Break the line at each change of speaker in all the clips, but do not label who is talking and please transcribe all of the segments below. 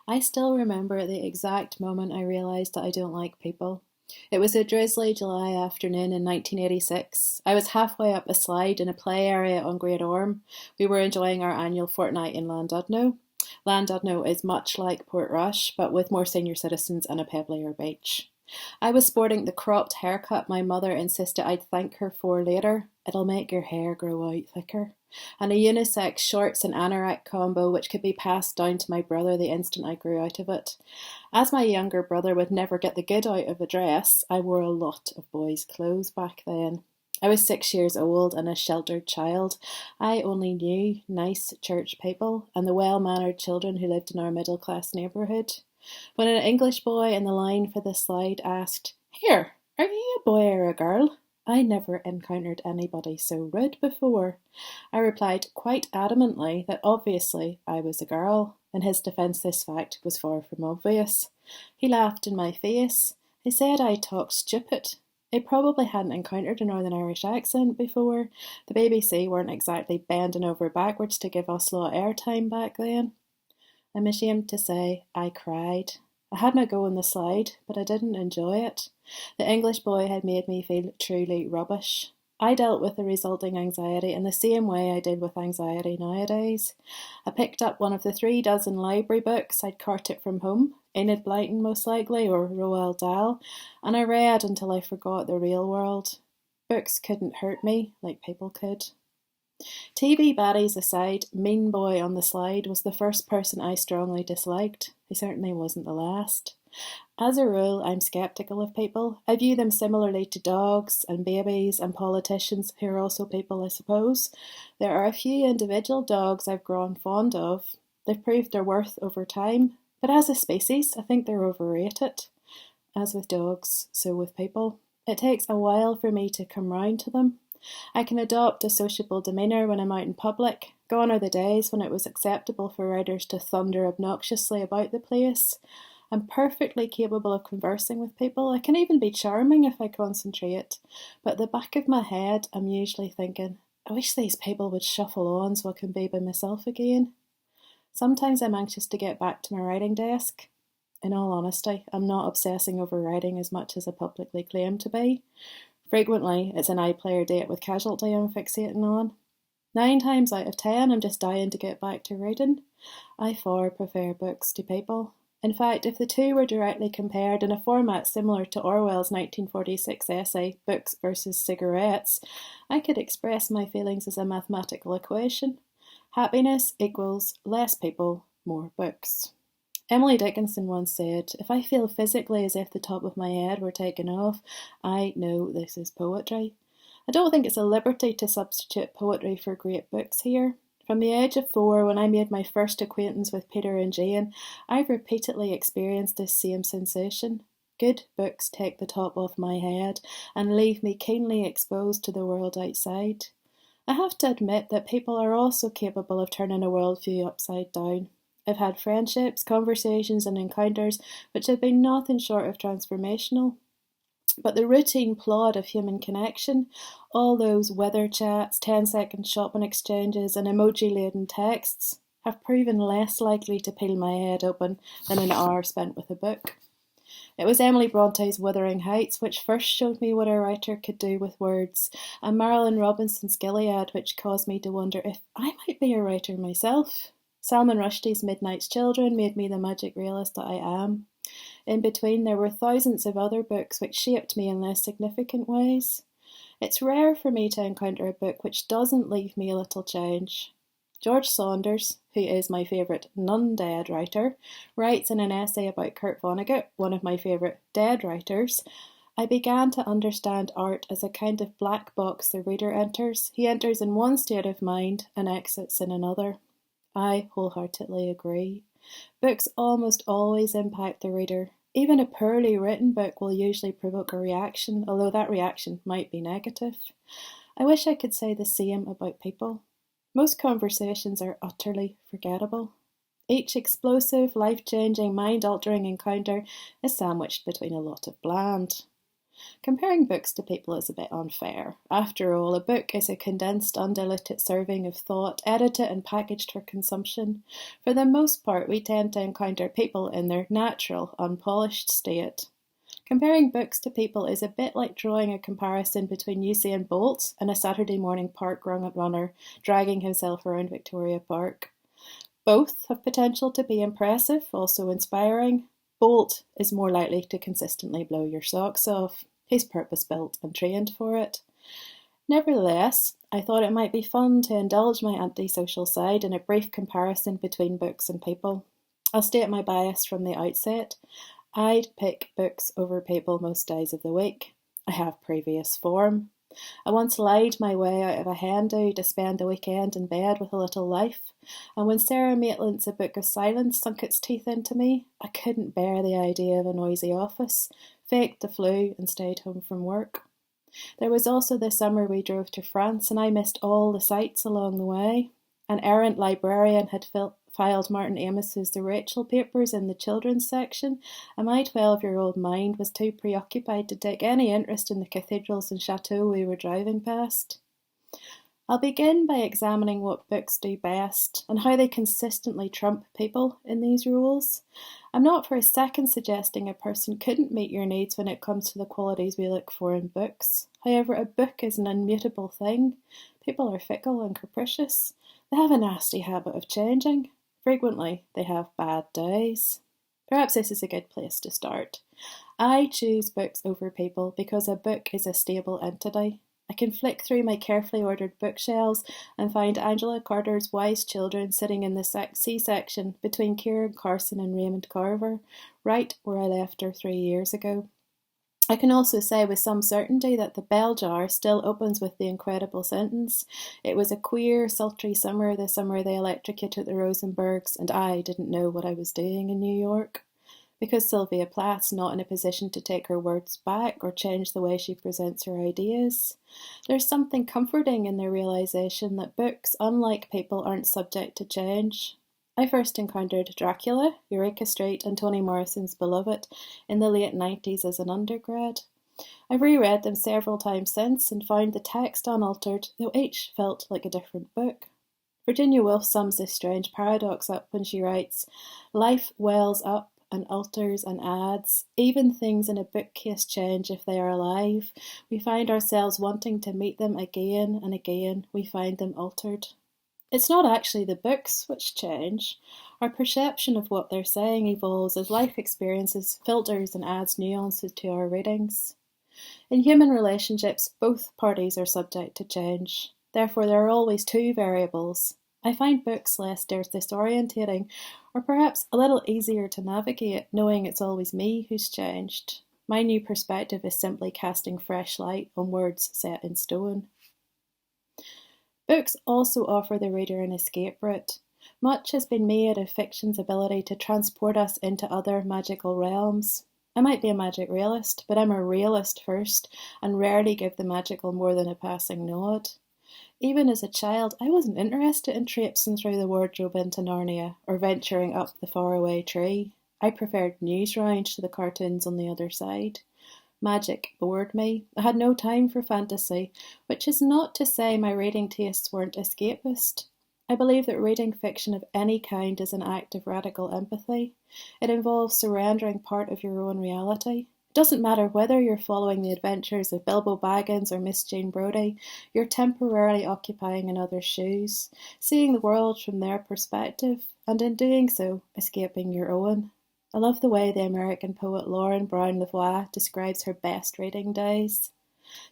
I still remember the exact moment I realised that I don't like people. It was a drizzly July afternoon in 1986. I was halfway up a slide in a play area on Great Orme. We were enjoying our annual fortnight in Llandudno. Llandudno is much like Portrush, but with more senior citizens and a pebblier beach. I was sporting the cropped haircut my mother insisted I'd thank her for later. It'll make your hair grow out thicker. And a unisex shorts and anorak combo which could be passed down to my brother the instant I grew out of it. As my younger brother would never get the good out of a dress, I wore a lot of boys' clothes back then. I was 6 years old and a sheltered child. I only knew nice church people and the well-mannered children who lived in our middle-class neighbourhood. When an English boy in the line for the slide asked, "Here, are you a boy or a girl?" I never encountered anybody so rude before. I replied quite adamantly that obviously I was a girl. In his defence, this fact was far from obvious. He laughed in my face. He said I talked stupid. He probably hadn't encountered a Northern Irish accent before. The BBC weren't exactly bending over backwards to give us lot airtime back then. I'm ashamed to say I cried. I had my go on the slide, but I didn't enjoy it. The English boy had made me feel truly rubbish. I dealt with the resulting anxiety in the same way I did with anxiety nowadays. I picked up one of the 36 library books I'd carted from home, Enid Blyton most likely, or Roald Dahl, and I read until I forgot the real world. Books couldn't hurt me like people could. TV baddies aside, Mean Boy on the slide was the first person I strongly disliked. He certainly wasn't the last. As a rule, I'm sceptical of people. I view them similarly to dogs and babies and politicians who are also people, I suppose. There are a few individual dogs I've grown fond of. They've proved their worth over time, but as a species, I think they're overrated. As with dogs, so with people. It takes a while for me to come round to them. I can adopt a sociable demeanour when I'm out in public. Gone are the days when it was acceptable for riders to thunder obnoxiously about the place. I'm perfectly capable of conversing with people. I can even be charming if I concentrate. But at the back of my head, I'm usually thinking, I wish these people would shuffle on so I can be by myself again. Sometimes I'm anxious to get back to my writing desk. In all honesty, I'm not obsessing over writing as much as I publicly claim to be. Frequently, it's an iPlayer date with Casualty I'm fixating on. 9 times out of 10, I'm just dying to get back to reading. I far prefer books to people. In fact, if the two were directly compared in a format similar to Orwell's 1946 essay, Books versus Cigarettes, I could express my feelings as a mathematical equation. Happiness equals less people, more books. Emily Dickinson once said, "If I feel physically as if the top of my head were taken off, I know this is poetry." I don't think it's a liberty to substitute poetry for great books here. From the age of 4, when I made my first acquaintance with Peter and Jane, I've repeatedly experienced this same sensation. Good books take the top off my head and leave me keenly exposed to the world outside. I have to admit that people are also capable of turning a worldview upside down. I've had friendships, conversations and encounters which have been nothing short of transformational. But the routine plod of human connection, all those weather chats, 10-second shopping exchanges and emoji-laden texts, have proven less likely to peel my head open than an hour spent with a book. It was Emily Bronte's Wuthering Heights which first showed me what a writer could do with words, and Marilyn Robinson's Gilead which caused me to wonder if I might be a writer myself. Salman Rushdie's Midnight's Children made me the magic realist that I am. In between, there were thousands of other books which shaped me in less significant ways. It's rare for me to encounter a book which doesn't leave me a little change. George Saunders, who is my favourite non-dead writer, writes in an essay about Kurt Vonnegut, one of my favourite dead writers, "I began to understand art as a kind of black box the reader enters. He enters in one state of mind and exits in another." I wholeheartedly agree. Books almost always impact the reader. Even a poorly written book will usually provoke a reaction, although that reaction might be negative. I wish I could say the same about people. Most conversations are utterly forgettable. Each explosive, life-changing, mind-altering encounter is sandwiched between a lot of bland. Comparing books to people is a bit unfair. After all, a book is a condensed, undiluted serving of thought, edited and packaged for consumption. For the most part, we tend to encounter people in their natural, unpolished state. Comparing books to people is a bit like drawing a comparison between Usain Bolt and a Saturday morning park runner dragging himself around Victoria Park. Both have potential to be impressive, also inspiring. Bolt is more likely to consistently blow your socks off. He's purpose-built and trained for it. Nevertheless, I thought it might be fun to indulge my antisocial side in a brief comparison between books and people. I'll state my bias from the outset. I'd pick books over people most days of the week. I have previous form. I once lied my way out of a hen-do to spend the weekend in bed with a little life, and when Sarah Maitland's A Book of Silence sunk its teeth into me, I couldn't bear the idea of a noisy office, faked the flu and stayed home from work. There was also the summer we drove to France, and I missed all the sights along the way. An errant librarian had filed Martin Amos's The Rachel papers in the children's section, and my 12-year-old mind was too preoccupied to take any interest in the cathedrals and chateaux we were driving past. I'll begin by examining what books do best, and how they consistently trump people in these roles. I'm not for a second suggesting a person couldn't meet your needs when it comes to the qualities we look for in books. However, a book is an immutable thing. People are fickle and capricious. They have a nasty habit of changing. Frequently, they have bad days. Perhaps this is a good place to start. I choose books over people because a book is a stable entity. I can flick through my carefully ordered bookshelves and find Angela Carter's Wise Children sitting in the C-section between Kieran Carson and Raymond Carver, right where I left her 3 years ago. I can also say with some certainty that the bell jar still opens with the incredible sentence, "It was a queer, sultry summer, the summer they electrocuted the Rosenbergs, and I didn't know what I was doing in New York." Because Sylvia Plath's not in a position to take her words back or change the way she presents her ideas. There's something comforting in the realisation that books, unlike people, aren't subject to change. I first encountered Dracula, Eureka Street and Toni Morrison's Beloved in the late 90s as an undergrad. I've reread them several times since and found the text unaltered, though each felt like a different book. Virginia Woolf sums this strange paradox up when she writes, "Life wells up and alters and adds. Even things in a bookcase change if they are alive. We find ourselves wanting to meet them again and again. We find them altered." It's not actually the books which change. Our perception of what they're saying evolves as life experiences filters and adds nuances to our readings. In human relationships, both parties are subject to change. Therefore, there are always two variables. I find books less disorientating, or perhaps a little easier to navigate, knowing it's always me who's changed. My new perspective is simply casting fresh light on words set in stone. Books also offer the reader an escape route. Much has been made of fiction's ability to transport us into other magical realms. I might be a magic realist, but I'm a realist first, and rarely give the magical more than a passing nod. Even as a child, I wasn't interested in traipsing through the wardrobe into Narnia, or venturing up the faraway tree. I preferred News Round to the cartoons on the other side. Magic bored me. I had no time for fantasy, which is not to say my reading tastes weren't escapist. I believe that reading fiction of any kind is an act of radical empathy. It involves surrendering part of your own reality. It doesn't matter whether you're following the adventures of Bilbo Baggins or Miss Jane Brodie, you're temporarily occupying another's shoes, seeing the world from their perspective, and in doing so, escaping your own. I love the way the American poet Lauren Brown Lavoie describes her best reading days.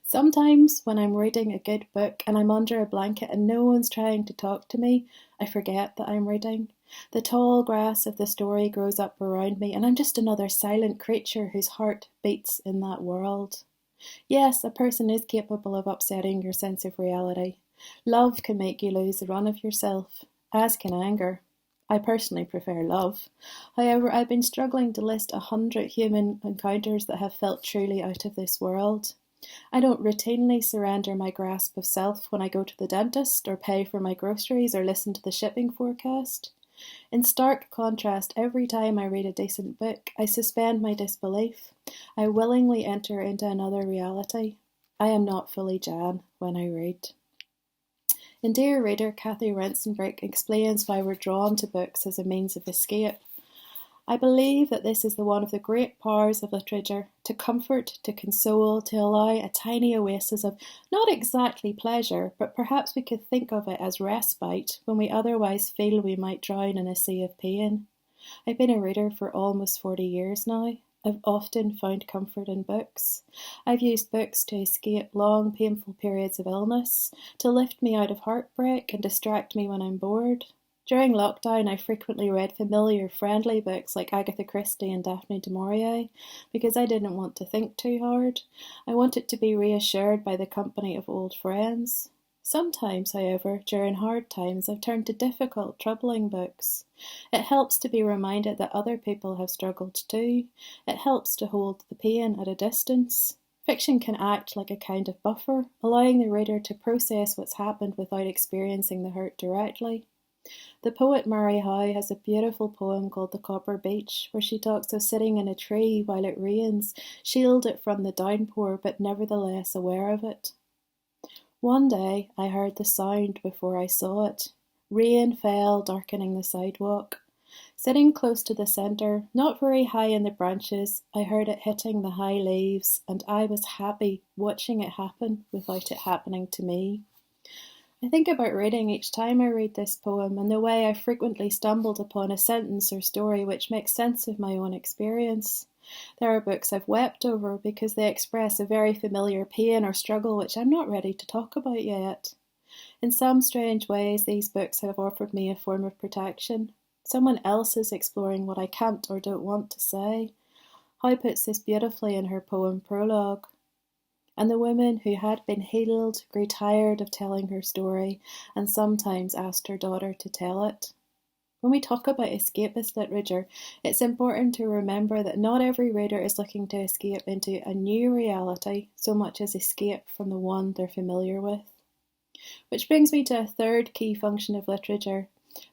Sometimes, when I'm reading a good book and I'm under a blanket and no one's trying to talk to me, I forget that I'm reading. The tall grass of the story grows up around me and I'm just another silent creature whose heart beats in that world. Yes, a person is capable of upsetting your sense of reality. Love can make you lose the run of yourself, as can anger. I personally prefer love. However, I've been struggling to list 100 human encounters that have felt truly out of this world. I don't routinely surrender my grasp of self when I go to the dentist or pay for my groceries or listen to the shipping forecast. In stark contrast, every time I read a decent book, I suspend my disbelief. I willingly enter into another reality. I am not fully Jan when I read. In Dear Reader, Kathy Rensenbrink explains why we're drawn to books as a means of escape. I believe that this is one of the great powers of literature, to comfort, to console, to allow a tiny oasis of not exactly pleasure, but perhaps we could think of it as respite when we otherwise feel we might drown in a sea of pain. I've been a reader for almost 40 years now. I've often found comfort in books. I've used books to escape long, painful periods of illness, to lift me out of heartbreak and distract me when I'm bored. During lockdown, I frequently read familiar, friendly books like Agatha Christie and Daphne du Maurier because I didn't want to think too hard. I wanted to be reassured by the company of old friends. Sometimes, however, during hard times, I've turned to difficult, troubling books. It helps to be reminded that other people have struggled too. It helps to hold the pain at a distance. Fiction can act like a kind of buffer, allowing the reader to process what's happened without experiencing the hurt directly. The poet Mary Howe has a beautiful poem called The Copper Beech, where she talks of sitting in a tree while it rains, shielded from the downpour but nevertheless aware of it. One day I heard the sound before I saw it. Rain fell, darkening the sidewalk. Sitting close to the centre, not very high in the branches, I heard it hitting the high leaves, and I was happy watching it happen without it happening to me. I think about reading each time I read this poem and the way I frequently stumbled upon a sentence or story which makes sense of my own experience. There are books I've wept over because they express a very familiar pain or struggle which I'm not ready to talk about yet. In some strange ways, these books have offered me a form of protection. Someone else is exploring what I can't or don't want to say. Howe puts this beautifully in her poem Prologue. And the woman who had been healed grew tired of telling her story and sometimes asked her daughter to tell it. When we talk about escapist literature, it's important to remember that not every reader is looking to escape into a new reality so much as escape from the one they're familiar with. Which brings me to a third key function of literature.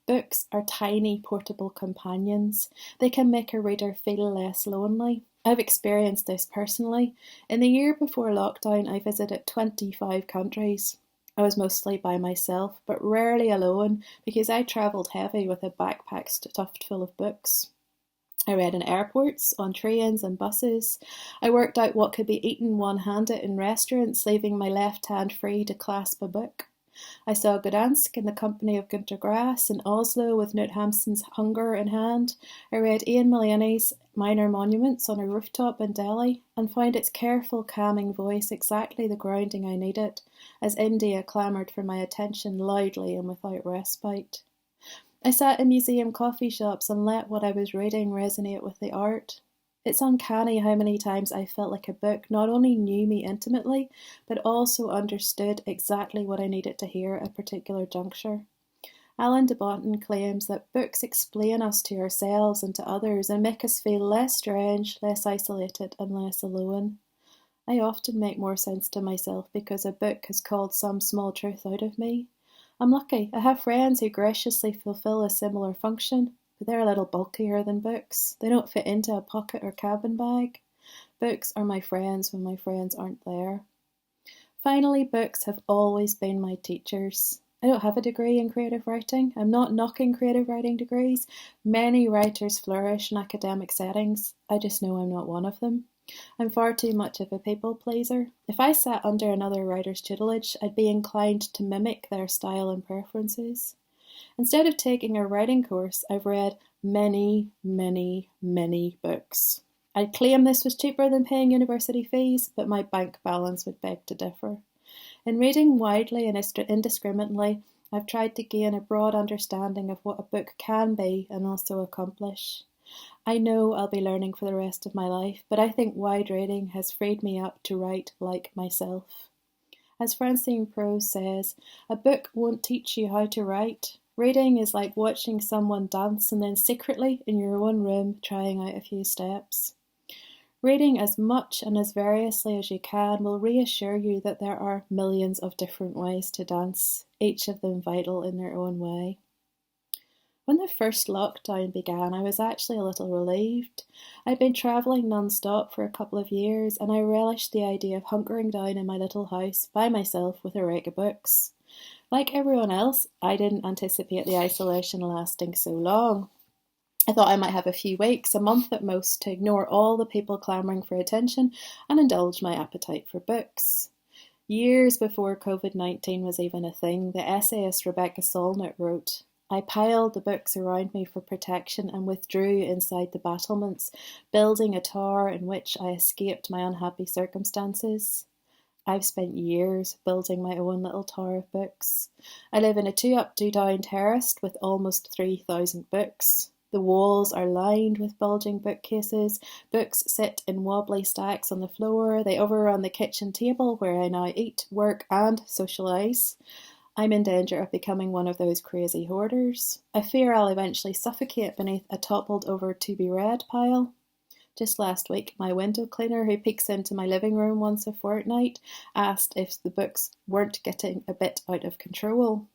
Books are tiny portable companions. They can make a reader feel less lonely. I've experienced this personally. In the year before lockdown, I visited 25 countries. I was mostly by myself, but rarely alone because I travelled heavy with a backpack stuffed full of books. I read in airports, on trains and buses. I worked out what could be eaten one-handed in restaurants, leaving my left hand free to clasp a book. I saw Gdansk in the company of Günter Grass and Oslo with Knut Hamsun's Hunger in hand. I read Ian Mullaney's Minor Monuments on a rooftop in Delhi and found its careful, calming voice exactly the grounding I needed as India clamoured for my attention loudly and without respite. I sat in museum coffee shops and let what I was reading resonate with the art. It's uncanny how many times I felt like a book not only knew me intimately, but also understood exactly what I needed to hear at a particular juncture. Alain de Botton claims that books explain us to ourselves and to others and make us feel less strange, less isolated, and less alone. I often make more sense to myself because a book has called some small truth out of me. I'm lucky. I have friends who graciously fulfill a similar function. But they're a little bulkier than books. They don't fit into a pocket or cabin bag. Books are my friends when my friends aren't there. Finally, books have always been my teachers. I don't have a degree in creative writing. I'm not knocking creative writing degrees. Many writers flourish in academic settings. I just know I'm not one of them. I'm far too much of a people pleaser. If I sat under another writer's tutelage, I'd be inclined to mimic their style and preferences. Instead of taking a writing course, I've read many, many, many books. I'd claim this was cheaper than paying university fees, but my bank balance would beg to differ. In reading widely and indiscriminately, I've tried to gain a broad understanding of what a book can be and also accomplish. I know I'll be learning for the rest of my life, but I think wide reading has freed me up to write like myself. As Francine Prose says, a book won't teach you how to write. Reading is like watching someone dance and then secretly in your own room trying out a few steps. Reading as much and as variously as you can will reassure you that there are millions of different ways to dance, each of them vital in their own way. When the first lockdown began, I was actually a little relieved. I'd been travelling non-stop for a couple of years, and I relished the idea of hunkering down in my little house by myself with a rake of books. Like everyone else, I didn't anticipate the isolation lasting so long. I thought I might have a few weeks, a month at most, to ignore all the people clamouring for attention and indulge my appetite for books. Years before COVID-19 was even a thing, the essayist Rebecca Solnit wrote, "I piled the books around me for protection and withdrew inside the battlements, building a tower in which I escaped my unhappy circumstances." I've spent years building my own little tower of books. I live in a 2-up, 2-down terrace with almost 3,000 books. The walls are lined with bulging bookcases. Books sit in wobbly stacks on the floor. They overrun the kitchen table where I now eat, work, and socialise. I'm in danger of becoming one of those crazy hoarders. I fear I'll eventually suffocate beneath a toppled over to-be-read pile. Just last week, my window cleaner, who peeks into my living room once a fortnight, asked if the books weren't getting a bit out of control.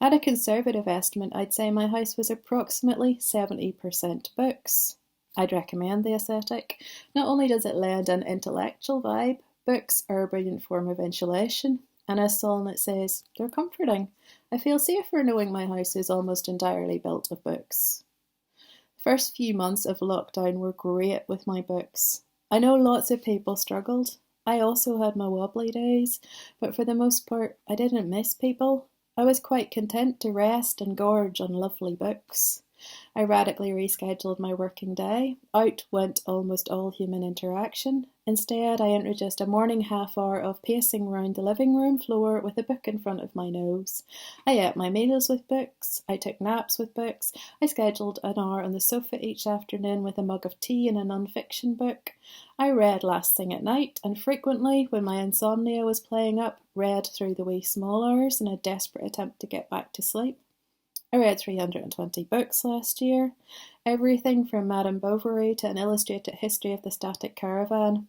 At a conservative estimate, I'd say my house was approximately 70% books. I'd recommend The Ascetic. Not only does it lend an intellectual vibe, books are a brilliant form of insulation. And as Solnit says, they're comforting. I feel safer knowing my house is almost entirely built of books. The first few months of lockdown were great with my books. I know lots of people struggled. I also had my wobbly days, but for the most part, I didn't miss people. I was quite content to rest and gorge on lovely books. I radically rescheduled my working day. Out went almost all human interaction. Instead, I introduced a morning half-hour of pacing round the living room floor with a book in front of my nose. I ate my meals with books. I took naps with books. I scheduled an hour on the sofa each afternoon with a mug of tea and a non-fiction book. I read last thing at night, and frequently, when my insomnia was playing up, read through the wee small hours in a desperate attempt to get back to sleep. I read 320 books last year, everything from Madame Bovary to an illustrated history of the static caravan.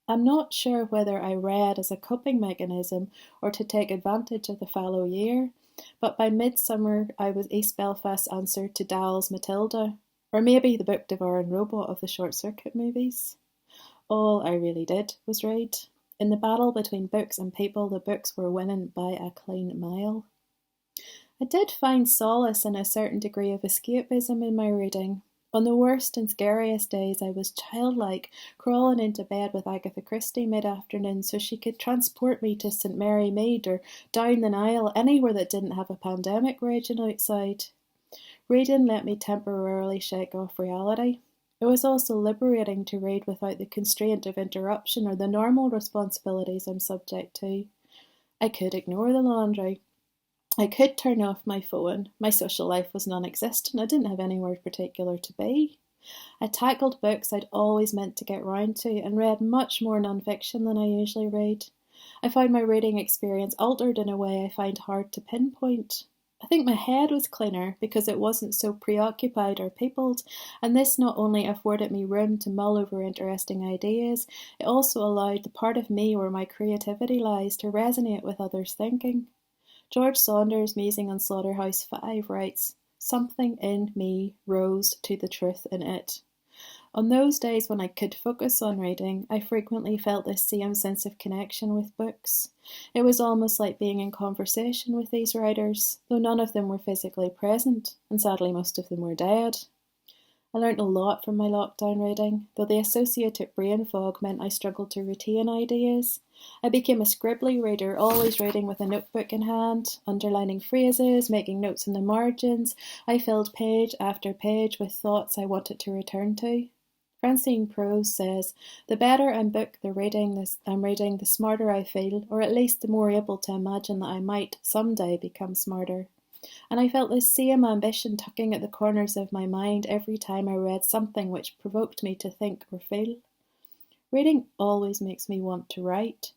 I'm not sure whether I read as a coping mechanism or to take advantage of the fallow year, but by midsummer I was East Belfast's answer to Dahl's Matilda, or maybe the book-devouring robot of the Short Circuit movies. All I really did was read. In the battle between books and people, the books were winning by a clean mile. I did find solace in a certain degree of escapism in my reading. On the worst and scariest days, I was childlike, crawling into bed with Agatha Christie mid-afternoon so she could transport me to St Mary Mead or down the Nile, anywhere that didn't have a pandemic raging outside. Reading let me temporarily shake off reality. It was also liberating to read without the constraint of interruption or the normal responsibilities I'm subject to. I could ignore the laundry. I could turn off my phone. My social life was non-existent. I didn't have anywhere particular to be. I tackled books I'd always meant to get round to and read much more non-fiction than I usually read. I found my reading experience altered in a way I find hard to pinpoint. I think my head was cleaner because it wasn't so preoccupied or peopled, and this not only afforded me room to mull over interesting ideas, it also allowed the part of me where my creativity lies to resonate with others' thinking. George Saunders, musing on Slaughterhouse-Five, writes, "Something in me rose to the truth in it." On those days when I could focus on reading, I frequently felt this same sense of connection with books. It was almost like being in conversation with these writers, though none of them were physically present, and sadly most of them were dead. I learnt a lot from my lockdown reading, though the associated brain fog meant I struggled to retain ideas. I became a scribbly reader, always reading with a notebook in hand, underlining phrases, making notes in the margins. I filled page after page with thoughts I wanted to return to. Francine Prose says, "The better I'm reading, the smarter I feel, or at least the more able to imagine that I might someday become smarter." And I felt this same ambition tugging at the corners of my mind every time I read something which provoked me to think or feel. Reading always makes me want to write,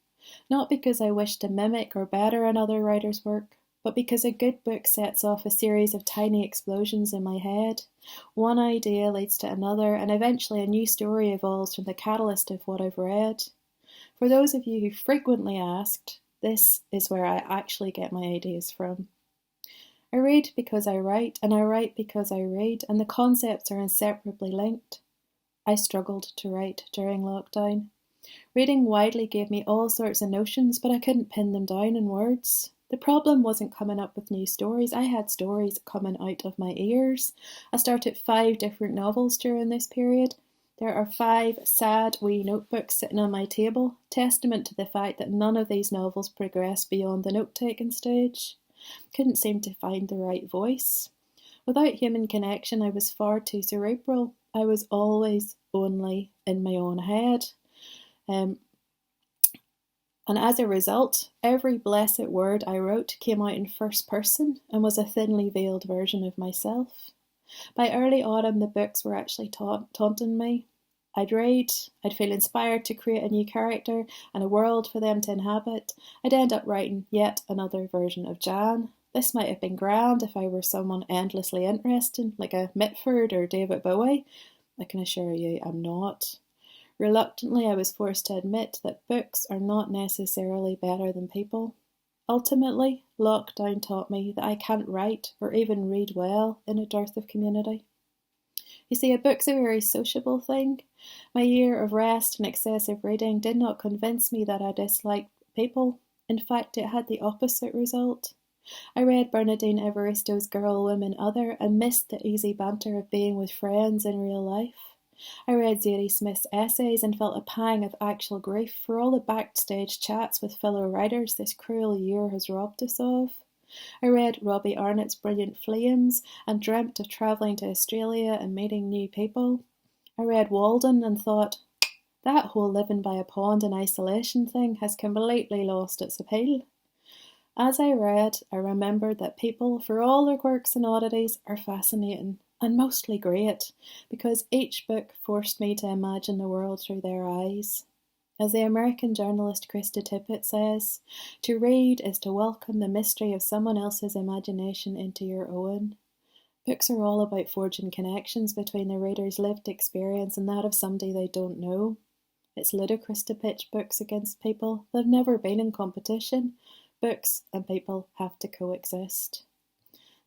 not because I wish to mimic or better another writer's work, but because a good book sets off a series of tiny explosions in my head. One idea leads to another, and eventually a new story evolves from the catalyst of what I've read. For those of you who frequently asked, this is where I actually get my ideas from. I read because I write, and I write because I read, and the concepts are inseparably linked. I struggled to write during lockdown. Reading widely gave me all sorts of notions, but I couldn't pin them down in words. The problem wasn't coming up with new stories. I had stories coming out of my ears. I started 5 different novels during this period. There are 5 sad wee notebooks sitting on my table, testament to the fact that none of these novels progressed beyond the note-taking stage. Couldn't seem to find the right voice. Without human connection, I was far too cerebral. I was always only in my own head. And as a result, every blessed word I wrote came out in first person and was a thinly veiled version of myself. By early autumn, the books were actually taunting me. I'd read, I'd feel inspired to create a new character and a world for them to inhabit. I'd end up writing yet another version of Jan. This might have been grand if I were someone endlessly interesting, like a Mitford or David Bowie. I can assure you I'm not. Reluctantly, I was forced to admit that books are not necessarily better than people. Ultimately, lockdown taught me that I can't write or even read well in a dearth of community. You see, a book's a very sociable thing. My year of rest and excessive reading did not convince me that I disliked people. In fact, it had the opposite result. I read Bernardine Evaristo's Girl, Woman, Other and missed the easy banter of being with friends in real life. I read Zadie Smith's essays and felt a pang of actual grief for all the backstage chats with fellow writers this cruel year has robbed us of. I read Robbie Arnott's brilliant Flames and dreamt of travelling to Australia and meeting new people. I read Walden and thought, that whole living by a pond in isolation thing has completely lost its appeal. As I read, I remembered that people, for all their quirks and oddities, are fascinating and mostly great, because each book forced me to imagine the world through their eyes. As the American journalist Krista Tippett says, to read is to welcome the mystery of someone else's imagination into your own. Books are all about forging connections between the reader's lived experience and that of somebody they don't know. It's ludicrous to pitch books against people. They've never been in competition. Books and people have to coexist.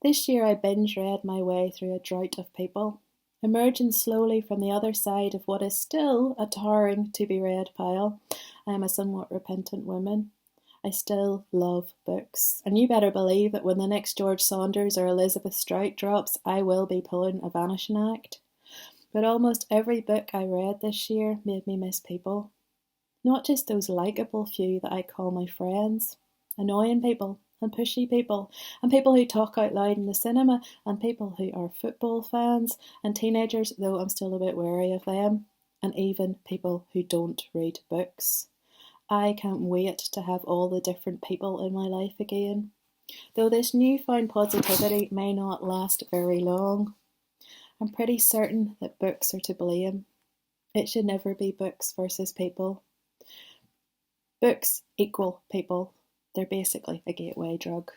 This year I binge read my way through a drought of people, emerging slowly from the other side of what is still a towering to-be-read pile. I am a somewhat repentant woman. I still love books, and you better believe that when the next George Saunders or Elizabeth Strout drops, I will be pulling a vanishing act. But almost every book I read this year made me miss people. Not just those likeable few that I call my friends. Annoying people, and pushy people, and people who talk out loud in the cinema, and people who are football fans, and teenagers, though I'm still a bit wary of them, and even people who don't read books. I can't wait to have all the different people in my life again, though this newfound positivity may not last very long. I'm pretty certain that books are to blame. It should never be books versus people. Books equal people. They're basically a gateway drug.